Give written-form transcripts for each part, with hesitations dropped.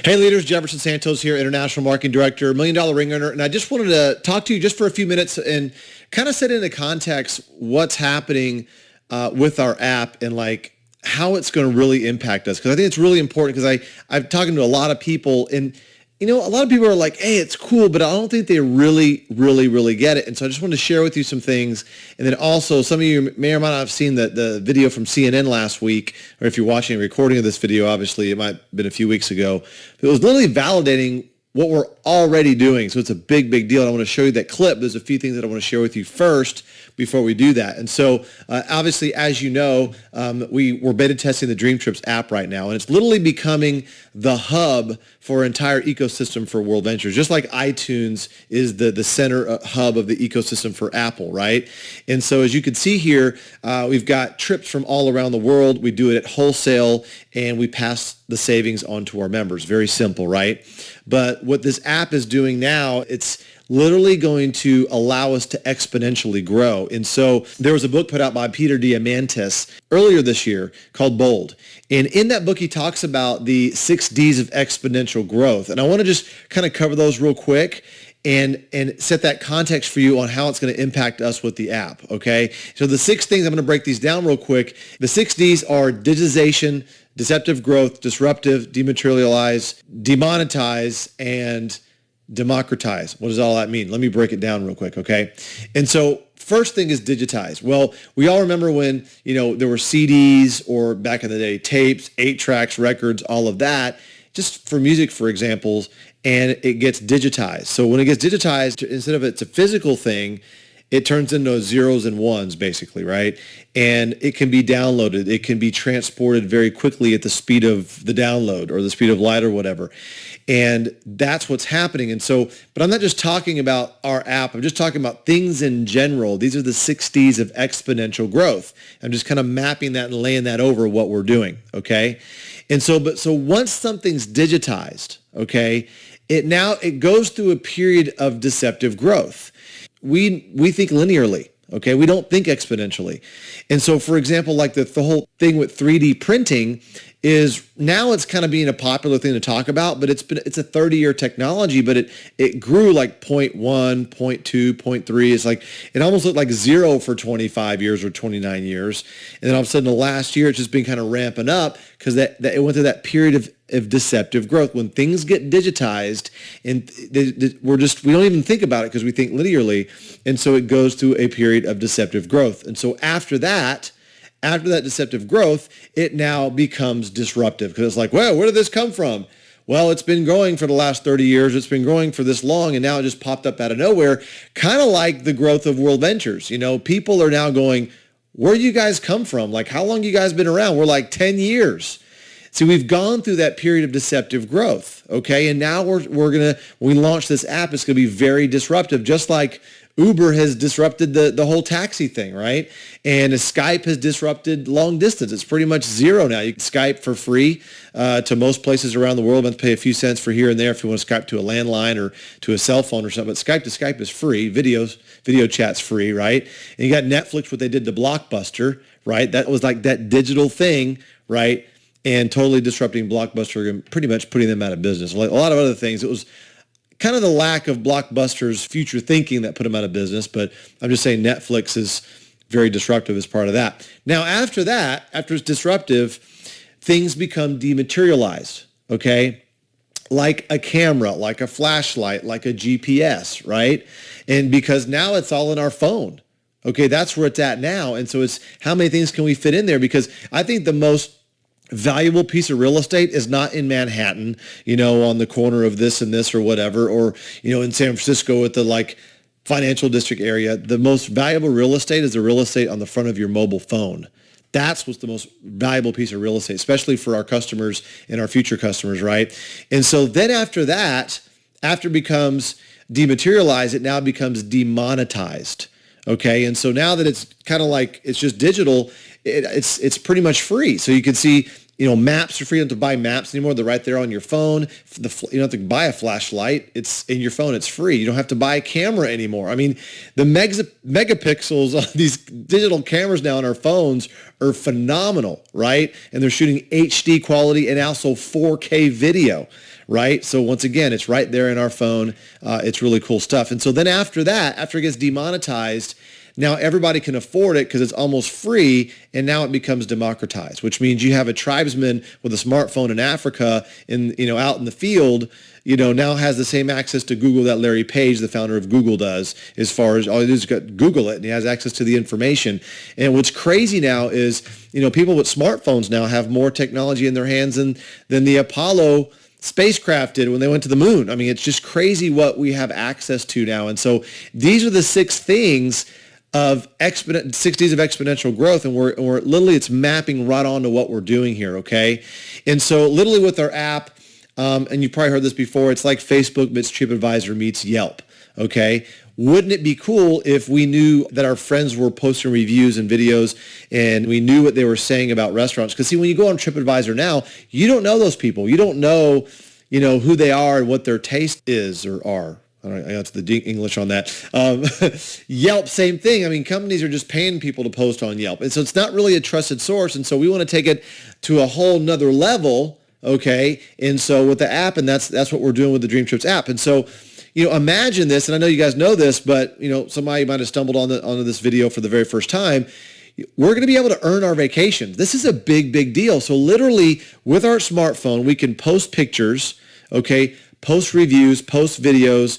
Hey leaders, Jefferson Santos here, International Marketing Director, $1 Million Ring Earner, and I just wanted to talk to you just for a few minutes and kind of set into context what's happening with our app and like how it's going to really impact us. Because I think it's really important because I've talking to a lot of people and a lot of people are like, hey, it's cool, but I don't think they really get it. And so I just wanted to share with you some things. And then also some of you may or might not have seen the video from CNN last week, or if you're watching a recording of this video, obviously it might have been a few weeks ago. It was literally validating what we're already doing. So it's a big deal. And I want to show you that clip. There's a few things that I want to share with you first before we do that. And so obviously, as you know, we're beta testing the Dreamtrips app right now, and it's literally becoming the hub for our entire ecosystem for World Ventures, just like iTunes is the center hub of the ecosystem for Apple, right? And so as you can see here, we've got trips from all around the world. We do it at wholesale, and we pass the savings on to our members. Very simple, right? But what this app is doing now, it's literally going to allow us to exponentially grow. And so there was a book put out by Peter Diamandis earlier this year called Bold. And in that book, he talks about the 6 Ds of exponential growth. And I want to just kind of cover those real quick and set that context for you on how it's going to impact us with the app, okay? So the 6 things, I'm going to break these down real quick. The 6 Ds are digitization, deceptive growth, disruptive, dematerialize, demonetize, and democratized. What does all that mean? Let me break it down real quick, okay? And so first thing is digitize. Well, we all remember when, there were CDs or back in the day, tapes, 8 tracks, records, all of that, just for music, for examples, and it gets digitized. So when it gets digitized, instead of it's a physical thing, it turns into zeros and ones, basically, right? And it can be downloaded. It can be transported very quickly at the speed of the download or the speed of light or whatever. And that's what's happening. And so, but I'm not just talking about our app. I'm just talking about things in general. These are the 6 Ds of exponential growth. I'm just kind of mapping that and laying that over what we're doing, okay? And so, so once something's digitized, okay, it goes through a period of deceptive growth. We think linearly, okay? We don't think exponentially. And so, for example, like the whole thing with 3D printing is now it's kind of being a popular thing to talk about, but it's a 30-year technology, but it grew like 0.1, 0.2, 0.3. It's like it almost looked like zero for 25 years or 29 years. And then all of a sudden the last year it's just been kind of ramping up because that it went through that period of deceptive growth. When things get digitized and we don't even think about it because we think linearly. And so it goes through a period of deceptive growth. And so after that deceptive growth, it now becomes disruptive because it's like, well, where did this come from? Well, it's been growing for the last 30 years. It's been growing for this long, and now it just popped up out of nowhere, kind of like the growth of World Ventures. People are now going, where do you guys come from? Like, how long you guys been around? We're like 10 years. So we've gone through that period of deceptive growth, okay? And now when we launch this app, it's going to be very disruptive, just like Uber has disrupted the whole taxi thing, right? And Skype has disrupted long distance. It's pretty much zero now. You can Skype for free to most places around the world. You have to pay a few cents for here and there if you want to Skype to a landline or to a cell phone or something. But Skype to Skype is free. Video chat's free, right? And you got Netflix, what they did to Blockbuster, right? That was like that digital thing, right? And totally disrupting Blockbuster and pretty much putting them out of business. Like a lot of other things, it was kind of the lack of Blockbuster's future thinking that put them out of business, but I'm just saying Netflix is very disruptive as part of that. Now, after it's disruptive, things become dematerialized, okay? Like a camera, like a flashlight, like a GPS, right? And because now it's all in our phone, okay? That's where it's at now. And so it's how many things can we fit in there? Because I think the most valuable piece of real estate is not in Manhattan, on the corner of this and this or whatever, or, in San Francisco at the financial district area. The most valuable real estate is the real estate on the front of your mobile phone. That's what's the most valuable piece of real estate, especially for our customers and our future customers, right? And so then after that, after it becomes dematerialized, it now becomes demonetized. Okay, and so now that it's kind of like it's just digital, it's pretty much free. So you can see Maps are free. You don't have to buy maps anymore. They're right there on your phone. You don't have to buy a flashlight. It's in your phone. It's free. You don't have to buy a camera anymore. I mean, the megapixels on these digital cameras now on our phones are phenomenal, right? And they're shooting HD quality and also 4K video, right? So once again, it's right there in our phone. It's really cool stuff. And so then after that, after it gets demonetized, now everybody can afford it because it's almost free, and now it becomes democratized, which means you have a tribesman with a smartphone in Africa out in the field, now has the same access to Google that Larry Page, the founder of Google, does, as far as all he does is Google it, and he has access to the information. And what's crazy now is, people with smartphones now have more technology in their hands than the Apollo spacecraft did when they went to the moon. I mean, it's just crazy what we have access to now. And so these are the 6 things of 6 days of exponential growth, and we're literally, it's mapping right onto what we're doing here, okay? And so literally with our app, and you've probably heard this before, it's like Facebook meets TripAdvisor meets Yelp, okay? Wouldn't it be cool if we knew that our friends were posting reviews and videos and we knew what they were saying about restaurants? Because see, when you go on TripAdvisor now, you don't know those people. You don't know, who they are and what their taste is or are. I got to the English on that. Yelp, same thing. I mean, companies are just paying people to post on Yelp. And so it's not really a trusted source. And so we want to take it to a whole nother level, okay? And so with the app, and that's what we're doing with the Dreamtrips app. And so, imagine this, and I know you guys know this, but, somebody might have stumbled onto this video for the very first time. We're going to be able to earn our vacations. This is a big, big deal. So literally with our smartphone, we can post pictures, okay? Post reviews, post videos,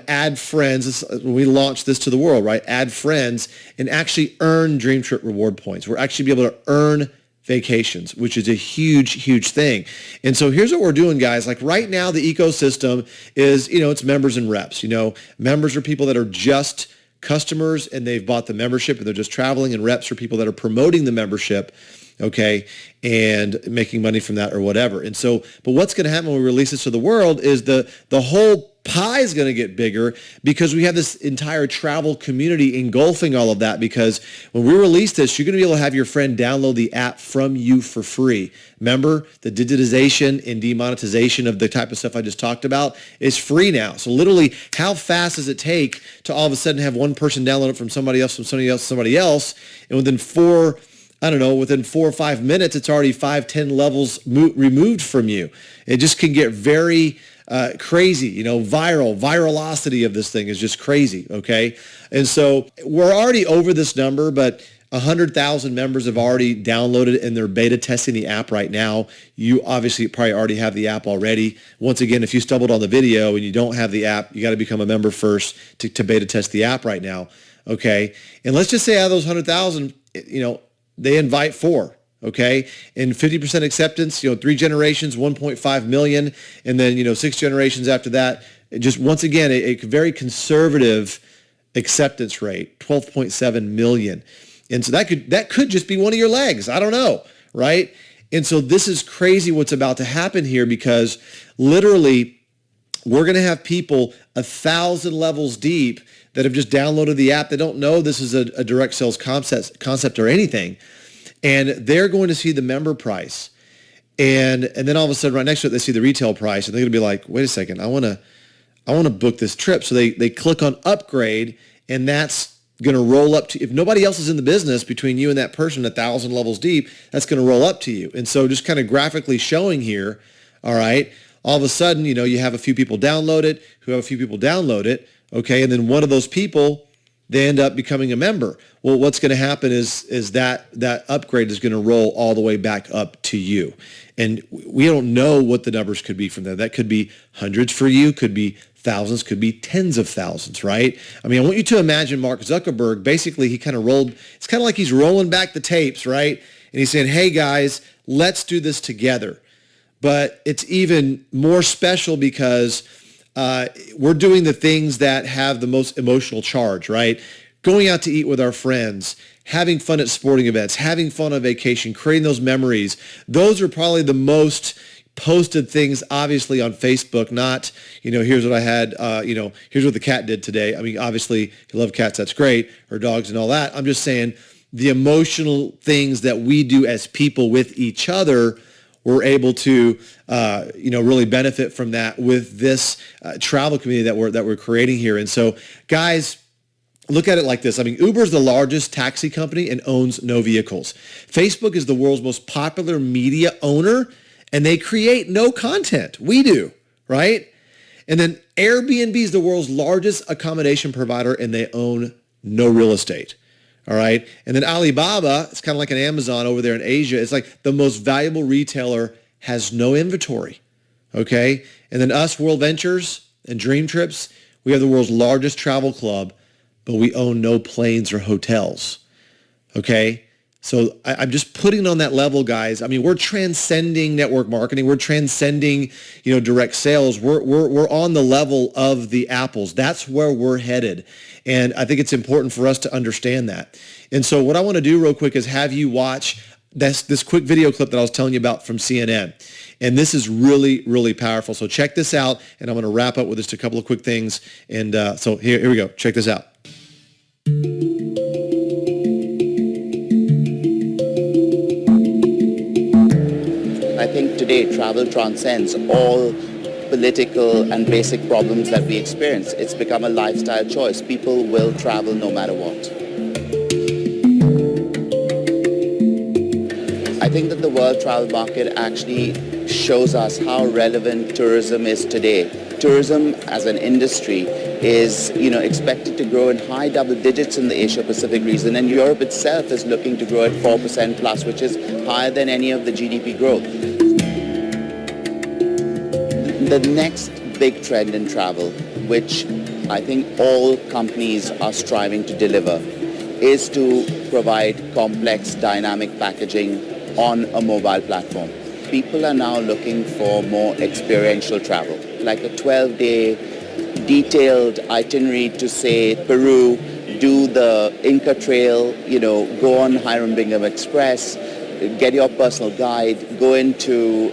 add friends. When we launch this to the world, right? Add friends and actually earn Dream Trip reward points. We're actually be able to earn vacations, which is a huge, huge thing. And so here's what we're doing, guys. Like right now, the ecosystem is, it's members and reps. Members are people that are just customers and they've bought the membership and they're just traveling, and reps are people that are promoting the membership, okay, and making money from that or whatever. And so, but what's going to happen when we release this to the world is the whole pie is going to get bigger, because we have this entire travel community engulfing all of that. Because when we release this, you're going to be able to have your friend download the app from you for free. Remember, the digitization and demonetization of the type of stuff I just talked about is free now. So literally, how fast does it take to all of a sudden have one person download it from somebody else, somebody else, and within 4 or 5 minutes, it's already 5-10 levels removed from you. It just can get very crazy. Virality of this thing is just crazy, okay? And so we're already over this number, but 100,000 members have already downloaded and they're beta testing the app right now. You obviously probably already have the app already. Once again, if you stumbled on the video and you don't have the app, you got to become a member first to beta test the app right now, okay? And let's just say out of those 100,000, they invite 4, okay? And 50% acceptance, 3 generations, 1.5 million, and then, 6 generations after that. Just once again, a very conservative acceptance rate, 12.7 million. And so that could just be one of your legs. I don't know, right? And so this is crazy what's about to happen here, because literally we're going to have people 1,000 levels deep that have just downloaded the app. They don't know this is a direct sales concept or anything. And they're going to see the member price. And then all of a sudden right next to it, they see the retail price, and they're going to be like, wait a second, I want to book this trip. So they click on upgrade, and that's going to roll up to, if nobody else is in the business between you and that person 1,000 levels deep, that's going to roll up to you. And so just kind of graphically showing here, all right, all of a sudden, you have a few people download it, who have a few people download it, okay, and then one of those people, they end up becoming a member. Well, what's going to happen is that upgrade is going to roll all the way back up to you. And we don't know what the numbers could be from there. That could be hundreds for you, could be thousands, could be tens of thousands, right? I mean, I want you to imagine Mark Zuckerberg, basically he kind of it's kind of like he's rolling back the tapes, right? And he's saying, hey guys, let's do this together. But it's even more special because we're doing the things that have the most emotional charge, right? Going out to eat with our friends, having fun at sporting events, having fun on vacation, creating those memories. Those are probably the most posted things, obviously, on Facebook, not, here's what I had, here's what the cat did today. I mean, obviously, if you love cats, that's great, or dogs and all that. I'm just saying the emotional things that we do as people with each other we're able to, really benefit from that with this travel community that we're creating here. And so, guys, look at it like this. I mean, Uber is the largest taxi company and owns no vehicles. Facebook is the world's most popular media owner, and they create no content. We do, right? And then Airbnb is the world's largest accommodation provider, and they own no real estate. All right. And then Alibaba, it's kind of like an Amazon over there in Asia. It's like the most valuable retailer, has no inventory. Okay. And then us, World Ventures and Dreamtrips, we have the world's largest travel club, but we own no planes or hotels. Okay. So I'm just putting it on that level, guys. I mean, we're transcending network marketing. We're transcending, direct sales. We're on the level of the Apples. That's where we're headed. And I think it's important for us to understand that. And so what I want to do real quick is have you watch this quick video clip that I was telling you about from CNN. And this is really, really powerful. So check this out. And I'm going to wrap up with just a couple of quick things. And so here we go. Check this out. I think today travel transcends all political and basic problems that we experience. It's become a lifestyle choice. People will travel no matter what. I think that the world travel market actually shows us how relevant tourism is today. Tourism as an industry is, expected to grow in high double digits in the Asia-Pacific region, and Europe itself is looking to grow at 4% plus, which is higher than any of the GDP growth. The next big trend in travel, which I think all companies are striving to deliver, is to provide complex dynamic packaging on a mobile platform. People are now looking for more experiential travel, like a 12-day detailed itinerary to, say, Peru, do the Inca Trail, go on Hiram Bingham Express, get your personal guide, go into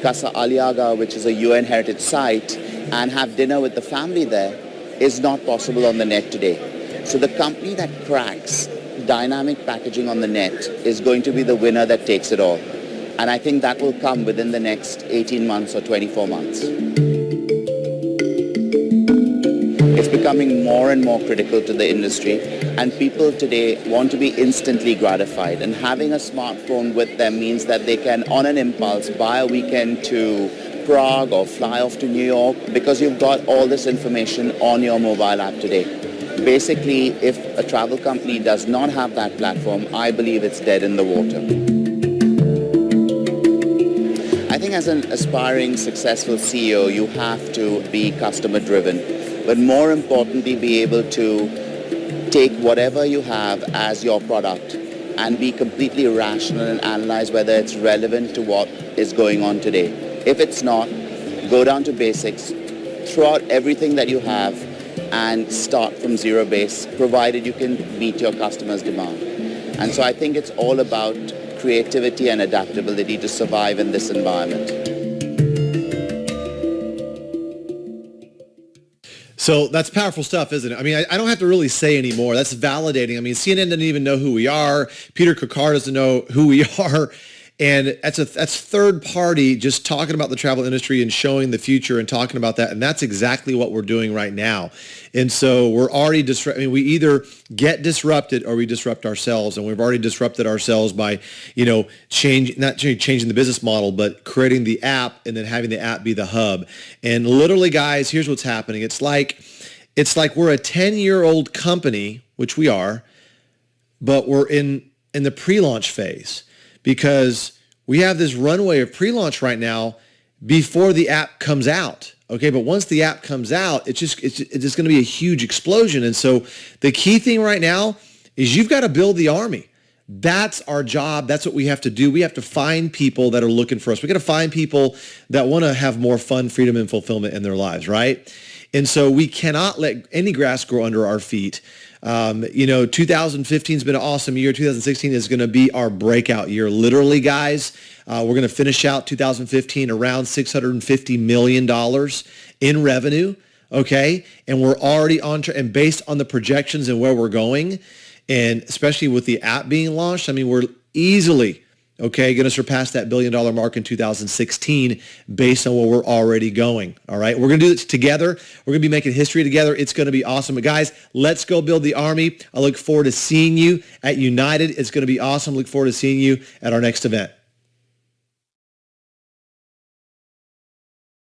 Casa Aliaga, which is a UN heritage site, and have dinner with the family there, is not possible on the net today. So the company that cracks dynamic packaging on the net is going to be the winner that takes it all. And I think that will come within the next 18 months or 24 months. It's becoming more and more critical to the industry, and people today want to be instantly gratified, and having a smartphone with them means that they can, on an impulse, buy a weekend to Prague or fly off to New York because you've got all this information on your mobile app today. Basically, if a travel company does not have that platform, I believe it's dead in the water. I think as an aspiring, successful CEO, you have to be customer-driven, but more importantly, be able to take whatever you have as your product and be completely rational and analyze whether it's relevant to what is going on today. If it's not, go down to basics, throw out everything that you have, and start from zero base, provided you can meet your customers' demand. And so I think it's all about creativity and adaptability to survive in this environment. So that's powerful stuff, isn't it? I mean, I don't have to really say anymore. That's validating. I mean, CNN doesn't even know who we are. Peter Kokar doesn't know who we are. And that's third party just talking about the travel industry and showing the future and talking about that. And that's exactly what we're doing right now. And so we're already we either get disrupted or we disrupt ourselves. And we've already disrupted ourselves by, not changing the business model, but creating the app and then having the app be the hub. And literally, guys, here's what's happening. It's like we're a 10-year-old company, which we are, but we're in the pre-launch phase. Because we have this runway of pre-launch right now before the app comes out. Okay, but once the app comes out, it's just going to be a huge explosion. And so the key thing right now is you've got to build the army. That's our job. That's what we have to do. We have to find people that are looking for us. We got to find people that want to have more fun, freedom, and fulfillment in their lives, right? And so we cannot let any grass grow under our feet. 2015 has been an awesome year. 2016 is going to be our breakout year. Literally, guys, we're going to finish out 2015 around $650 million in revenue. Okay. And we're already on and based on the projections and where we're going, and especially with the app being launched, I mean, we're easily Okay, going to surpass that $1 billion mark in 2016 based on where we're already going. All right, we're going to do this together. We're going to be making history together. It's going to be awesome. But guys, let's go build the army. I look forward to seeing you at United. It's going to be awesome. Look forward to seeing you at our next event.